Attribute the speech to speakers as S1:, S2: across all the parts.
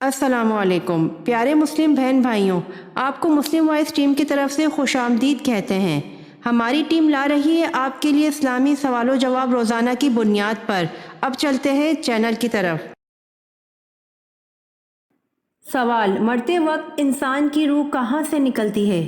S1: السلام علیکم پیارے مسلم بہن بھائیوں، آپ کو مسلم وائس ٹیم کی طرف سے خوش آمدید کہتے ہیں۔ ہماری ٹیم لا رہی ہے آپ کے لیے اسلامی سوال و جواب روزانہ کی بنیاد پر۔ اب چلتے ہیں چینل کی طرف۔ سوال: مرتے وقت انسان کی روح کہاں سے نکلتی ہے؟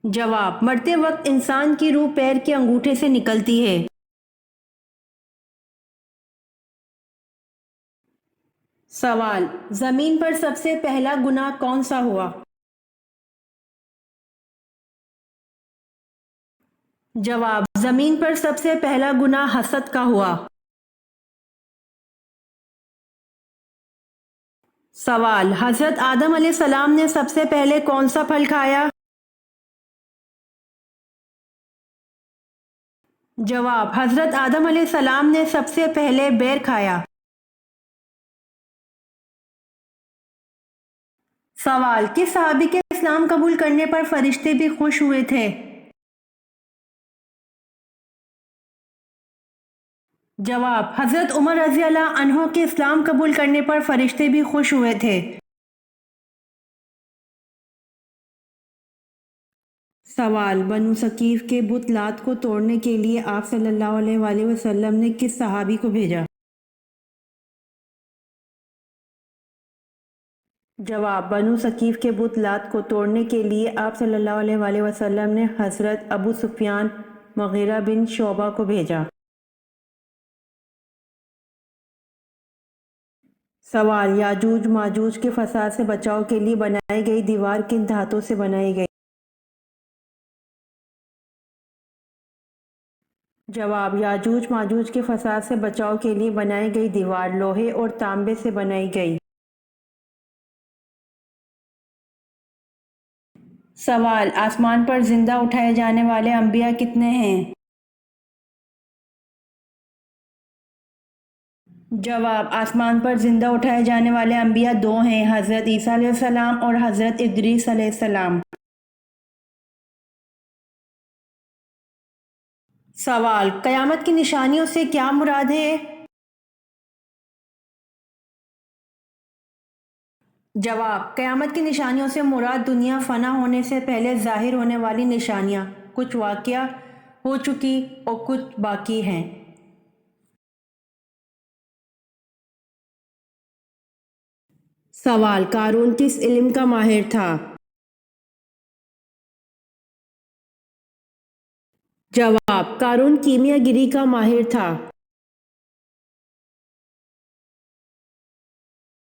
S1: جواب: مرتے وقت انسان کی روح پیر کے انگوٹھے سے نکلتی ہے۔ سوال: زمین پر سب سے پہلا گناہ کون سا ہوا؟ جواب: زمین پر سب سے پہلا گناہ حسد کا ہوا۔ سوال: حضرت آدم علیہ السلام نے سب سے پہلے کون سا پھل کھایا؟ جواب: حضرت آدم علیہ السلام نے سب سے پہلے بیر کھایا۔ سوال: کس صحابی کے اسلام قبول کرنے پر فرشتے بھی خوش ہوئے تھے؟ جواب: حضرت عمر رضی اللہ عنہ کے اسلام قبول کرنے پر فرشتے بھی خوش ہوئے تھے۔ سوال: بنو ثقیف کے بت لات کو توڑنے کے لیے آپ صلی اللہ علیہ وآلہ وسلم نے کس صحابی کو بھیجا؟ جواب: بنو ثقیف کے بت لات کو توڑنے کے لیے آپ صلی اللہ علیہ وآلہ وسلم نے حضرت ابو سفیان مغیرہ بن شعبہ کو بھیجا۔ سوال: یاجوج ماجوج کے فساد سے بچاؤ کے لیے بنائی گئی دیوار کن دھاتوں سے بنائی گئی؟ جواب: یاجوج ماجوج کے فساد سے بچاؤ کے لیے بنائی گئی دیوار لوہے اور تانبے سے بنائی گئی۔ سوال: آسمان پر زندہ اٹھائے جانے والے انبیاء کتنے ہیں؟ جواب: آسمان پر زندہ اٹھائے جانے والے انبیاء دو ہیں، حضرت عیسیٰ علیہ السلام اور حضرت ادریس علیہ السلام۔ سوال: قیامت کی نشانیوں سے کیا مراد ہے؟ جواب: قیامت کی نشانیوں سے مراد دنیا فنا ہونے سے پہلے ظاہر ہونے والی نشانیاں، کچھ واقعہ ہو چکی اور کچھ باقی ہیں۔ سوال: قارون کس علم کا ماہر تھا؟ جواب: قارون کیمیا گری کا ماہر تھا۔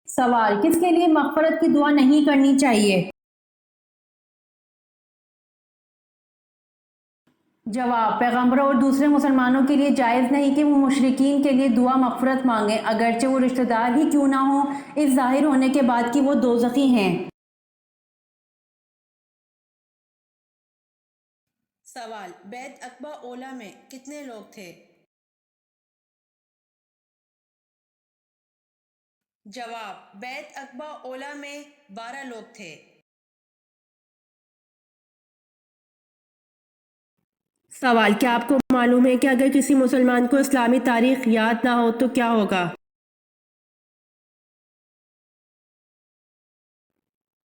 S1: سوال: کس کے لیے مغفرت کی دعا نہیں کرنی چاہیے؟ جواب: پیغمبروں اور دوسرے مسلمانوں کے لیے جائز نہیں کہ وہ مشرکین کے لیے دعا مغفرت مانگیں، اگرچہ وہ رشتہ دار ہی کیوں نہ ہوں، اس ظاہر ہونے کے بعد کہ وہ دوزخی ہیں۔ سوال: بیت عقبہ اولیٰ میں کتنے لوگ تھے؟ جواب: بیت عقبہ اولیٰ میں 12 لوگ تھے۔ سوال: کیا آپ کو معلوم ہے کہ اگر کسی مسلمان کو اسلامی تاریخ یاد نہ ہو تو کیا ہوگا؟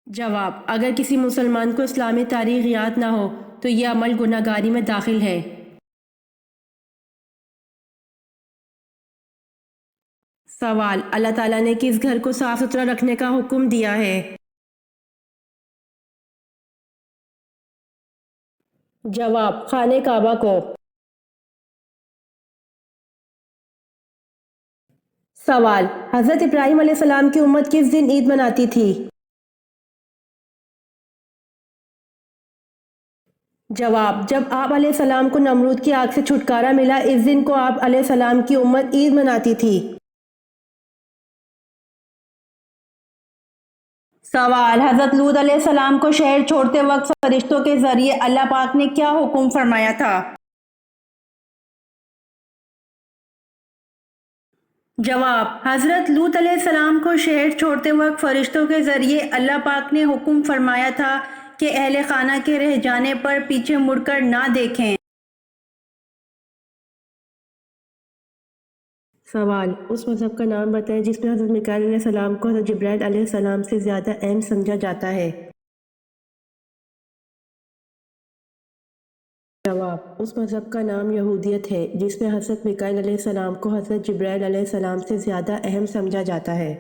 S1: جواب: اگر کسی مسلمان کو اسلامی تاریخ یاد نہ ہو تو یہ عمل گناہگاری میں داخل ہے۔ سوال: اللہ تعالیٰ نے کس گھر کو صاف ستھرا رکھنے کا حکم دیا ہے؟ جواب: خانہ کعبہ کو۔ سوال: حضرت ابراہیم علیہ السلام کی امت کس دن عید مناتی تھی؟ جواب: جب آپ علیہ السلام کو نمرود کی آگ سے چھٹکارا ملا، اس دن کو آپ علیہ السلام کی امت عید مناتی تھی۔ سوال: حضرت لوط علیہ السلام کو شہر چھوڑتے وقت فرشتوں کے ذریعے اللہ پاک نے کیا حکم فرمایا تھا؟ جواب: حضرت لوط علیہ السلام کو شہر چھوڑتے وقت فرشتوں کے ذریعے اللہ پاک نے حکم فرمایا تھا کہ اہل خانہ کے رہ جانے پر پیچھے مڑ کر نہ دیکھیں۔ سوال: اس مذہب کا نام بتائیں جس میں حضرت میکائیل علیہ السلام کو حضرت جبرائیل علیہ السلام سے زیادہ اہم سمجھا جاتا ہے۔ جواب: اس مذہب کا نام یہودیت ہے جس میں حضرت میکائیل علیہ السلام کو حضرت جبرائیل علیہ السلام سے زیادہ اہم سمجھا جاتا ہے۔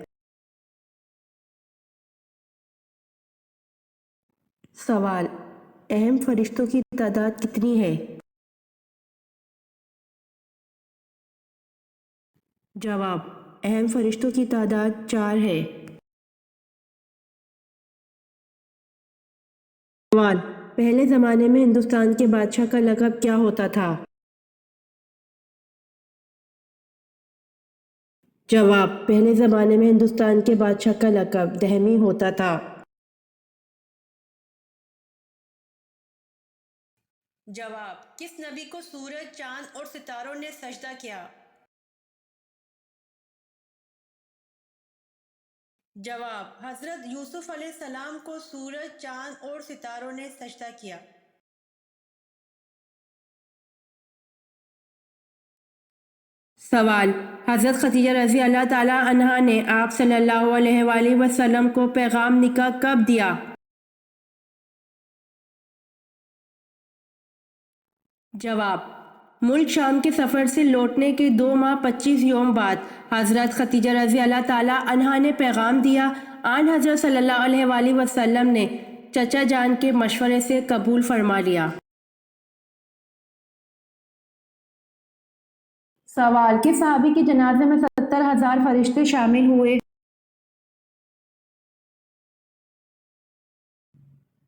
S1: سوال: اہم فرشتوں کی تعداد کتنی ہے؟ جواب: اہم فرشتوں کی تعداد 4 ہے۔ سوال: پہلے زمانے میں ہندوستان کے بادشاہ کا لقب کیا ہوتا تھا؟ جواب: پہلے زمانے میں ہندوستان کے بادشاہ کا لقب دہمی ہوتا تھا۔ جواب: کس نبی کو سورج، چاند اور ستاروں نے سجدہ کیا؟ جواب: حضرت یوسف علیہ السلام کو سورج، چاند اور ستاروں نے سجدہ کیا۔ سوال: حضرت خدیجہ رضی اللہ تعالیٰ عنہا نے آپ صلی اللہ علیہ وآلہ وسلم کو پیغام نکاح کب دیا؟ جواب: ملک شام کے سفر سے لوٹنے کے 2 ماہ 25 یوم بعد حضرت خدیجہ رضی اللہ تعالیٰ عنہا نے پیغام دیا۔ آن حضرت صلی اللہ علیہ وآلہ وسلم نے چچا جان کے مشورے سے قبول فرما لیا۔ سوال: کس صحابی کے جنازے میں 70,000 فرشتے شامل ہوئے؟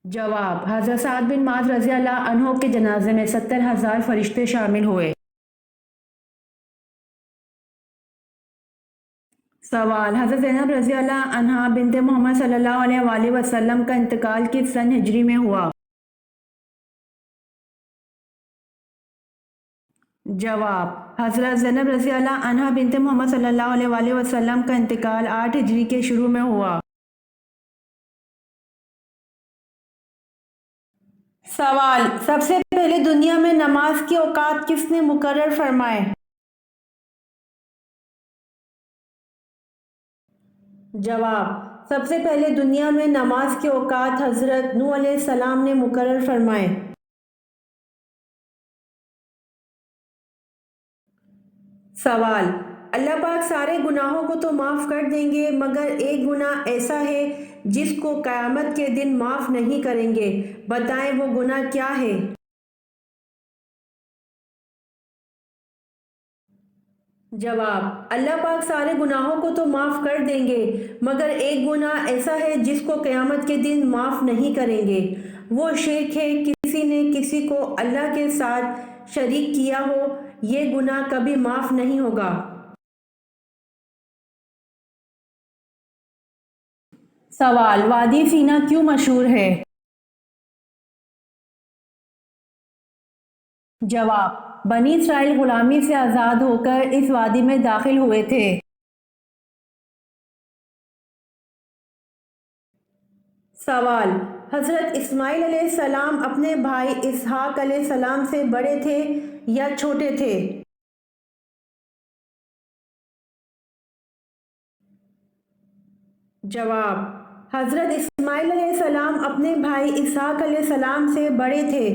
S1: جواب: حضرت سعد بن معاذ رضی اللہ عنہ کے جنازے میں 70,000 فرشتے شامل ہوئے۔ سوال: حضرت زینب رضی اللہ عنہا بنت محمد صلی اللہ علیہ وآلہ وسلم کا انتقال کس سن ہجری میں ہوا؟ جواب: حضرت زینب رضی اللہ عنہا بنت محمد صلی اللہ علیہ وآلہ وسلم کا انتقال 8 ہجری کے شروع میں ہوا۔ سوال: سب سے پہلے دنیا میں نماز کے اوقات کس نے مقرر فرمائے؟ جواب: سب سے پہلے دنیا میں نماز کے اوقات حضرت نوح علیہ السلام نے مقرر فرمائے۔ سوال: اللہ پاک سارے گناہوں کو تو معاف کر دیں گے مگر ایک گناہ ایسا ہے جس کو قیامت کے دن معاف نہیں کریں گے، بتائیں وہ گناہ کیا ہے؟ جواب: اللہ پاک سارے گناہوں کو تو معاف کر دیں گے مگر ایک گناہ ایسا ہے جس کو قیامت کے دن معاف نہیں کریں گے، وہ شرک ہے، کسی نے کسی کو اللہ کے ساتھ شریک کیا ہو، یہ گناہ کبھی معاف نہیں ہوگا۔ سوال: وادی سینا کیوں مشہور ہے؟ جواب: بنی اسرائیل غلامی سے آزاد ہو کر اس وادی میں داخل ہوئے تھے۔ سوال: حضرت اسماعیل علیہ السلام اپنے بھائی اسحاق علیہ السلام سے بڑے تھے یا چھوٹے تھے؟ جواب: حضرت اسماعیل علیہ السلام اپنے بھائی اسحاق علیہ السلام سے بڑے تھے۔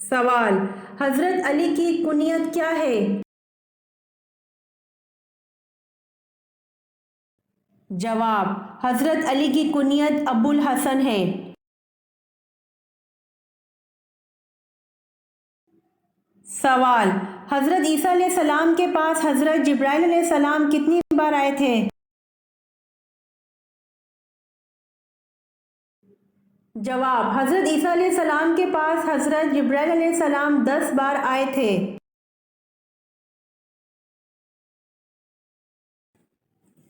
S1: سوال: حضرت علی کی کنیت کیا ہے؟ جواب: حضرت علی کی کنیت ابو الحسن ہے۔ سوال: حضرت عیسیٰ علیہ السلام کے پاس حضرت جبرائیل علیہ السلام کتنی بار آئے تھے؟ جواب: حضرت عیسیٰ علیہ السلام کے پاس حضرت جبرائیل علیہ السلام 10 بار آئے تھے۔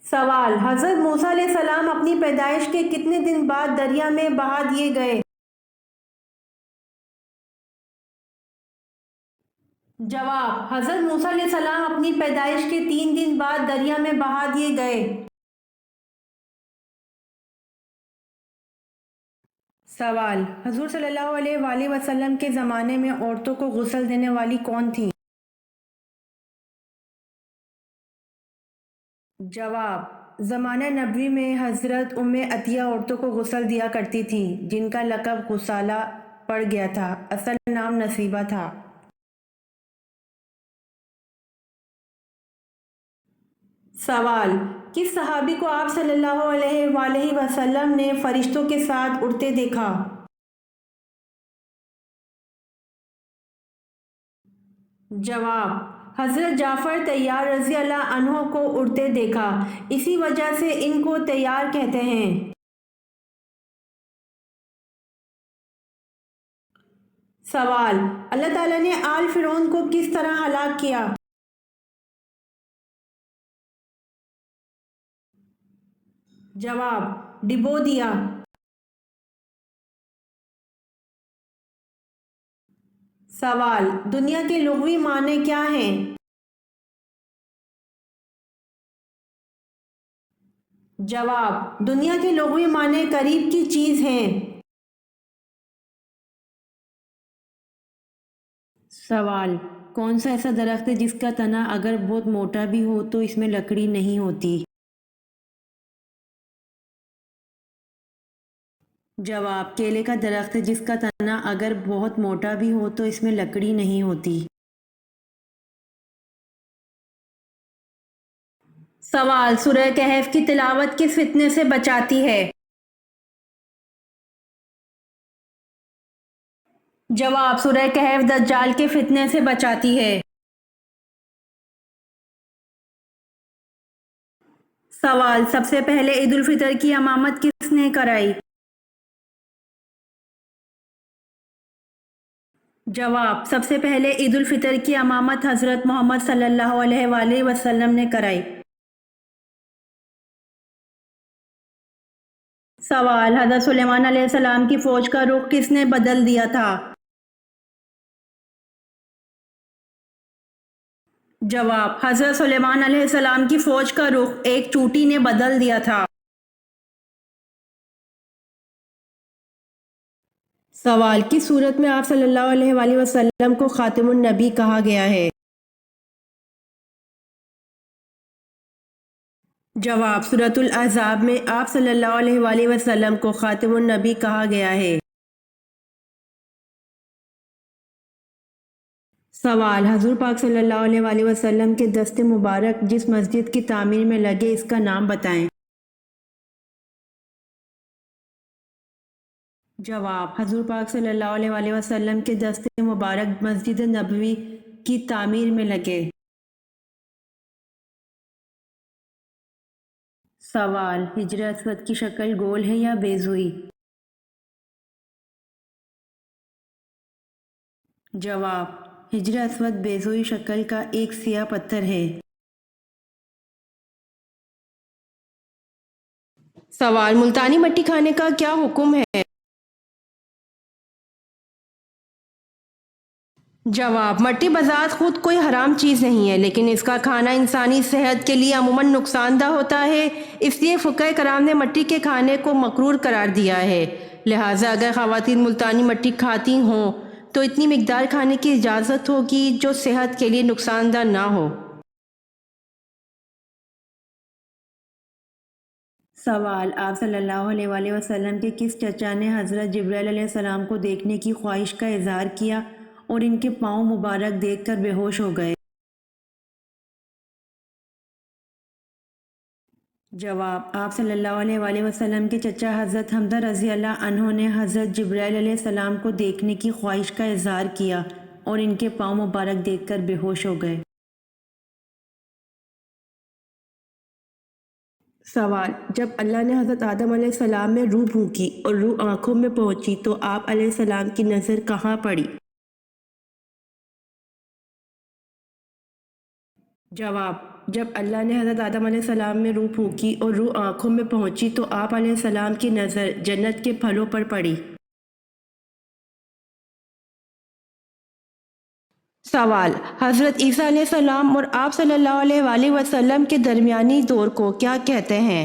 S1: سوال: حضرت موسیٰ علیہ السلام اپنی پیدائش کے کتنے دن بعد دریا میں بہا دیے گئے؟ جواب: حضرت موسیٰ علیہ السلام اپنی پیدائش کے 3 دن بعد دریا میں بہا دیے گئے۔ سوال: حضور صلی اللہ علیہ وآلہ وسلم کے زمانے میں عورتوں کو غسل دینے والی کون تھیں؟ جواب: زمانہ نبوی میں حضرت ام عطیہ عورتوں کو غسل دیا کرتی تھیں، جن کا لقب غسالہ پڑ گیا تھا۔ اصل نام نصیبہ تھا۔ سوال: کس صحابی کو آپ صلی اللہ علیہ وآلہ وسلم نے فرشتوں کے ساتھ اڑتے دیکھا؟ جواب: حضرت جعفر طیار رضی اللہ عنہ کو اڑتے دیکھا، اسی وجہ سے ان کو طیار کہتے ہیں۔ سوال: اللہ تعالیٰ نے آل فرعون کو کس طرح ہلاک کیا؟ جواب: ڈبو دیا۔ سوال: دنیا کے لغوی معنی کیا ہیں؟ جواب: دنیا کے لغوی معنی قریب کی چیز ہیں۔ سوال: کون سا ایسا درخت ہے جس کا تنا اگر بہت موٹا بھی ہو تو اس میں لکڑی نہیں ہوتی؟ جواب: کیلے کا درخت ہے جس کا تنا اگر بہت موٹا بھی ہو تو اس میں لکڑی نہیں ہوتی۔ سوال: سورہ کہف کی تلاوت کس فتنے سے بچاتی ہے؟ جواب: سورہ کہف دجال کے فتنے سے بچاتی ہے۔ سوال: سب سے پہلے عید الفطر کی امامت کس نے کرائی؟ جواب: سب سے پہلے عید الفطر کی امامت حضرت محمد صلی اللہ علیہ وآلہ وسلم نے کرائی۔ سوال: حضرت سلیمان علیہ السلام کی فوج کا رخ کس نے بدل دیا تھا؟ جواب: حضرت سلیمان علیہ السلام کی فوج کا رخ ایک چوٹی نے بدل دیا تھا۔ سوال: کس صورت میں آپ صلی اللہ علیہ وآلہ وسلم کو خاتم النبی کہا گیا ہے؟ جواب: سورۃ الاحزاب میں آپ صلی اللہ علیہ وآلہ وسلم کو خاتم النبی کہا گیا ہے۔ سوال: حضور پاک صلی اللہ علیہ وآلہ وسلم کے دست مبارک جس مسجد کی تعمیر میں لگے اس کا نام بتائیں۔ جواب: حضور پاک صلی اللہ علیہ وآلہ وسلم کے دست مبارک مسجد نبوی کی تعمیر میں لگے۔ سوال: حجر اسود کی شکل گول ہے یا بیضوئی؟ جواب: حجر اسود بیضوئی شکل کا ایک سیاہ پتھر ہے۔ سوال: ملتانی مٹی کھانے کا کیا حکم ہے؟ جواب: مٹی بذات خود کوئی حرام چیز نہیں ہے، لیکن اس کا کھانا انسانی صحت کے لیے عموماً نقصان دہ ہوتا ہے، اس لیے فقہ کرام نے مٹی کے کھانے کو مکروہ قرار دیا ہے۔ لہٰذا اگر خواتین ملتانی مٹی کھاتی ہوں تو اتنی مقدار کھانے کی اجازت ہوگی جو صحت کے لیے نقصان دہ نہ ہو۔ سوال: آپ صلی اللہ علیہ وآلہ وسلم کے کس چچا نے حضرت جبرائیل علیہ السلام کو دیکھنے کی خواہش کا اظہار کیا اور ان کے پاؤں مبارک دیکھ کر بے ہوش ہو گئے؟ جواب: آپ صلی اللہ علیہ وآلہ وسلم کے چچا حضرت حمزہ رضی اللہ عنہ نے حضرت جبرائیل علیہ السلام کو دیکھنے کی خواہش کا اظہار کیا اور ان کے پاؤں مبارک دیکھ کر بے ہوش ہو گئے۔ سوال: جب اللہ نے حضرت آدم علیہ السلام میں روح پھونکی اور روح آنکھوں میں پہنچی تو آپ علیہ السلام کی نظر کہاں پڑی؟ جواب: جب اللہ نے حضرت آدم علیہ السلام میں روح پھونکی اور روح آنکھوں میں پہنچی تو آپ علیہ السلام کی نظر جنت کے پھلوں پر پڑی۔ سوال: حضرت عیسیٰ علیہ السلام اور آپ صلی اللہ علیہ وآلہ وسلم کے درمیانی دور کو کیا کہتے ہیں؟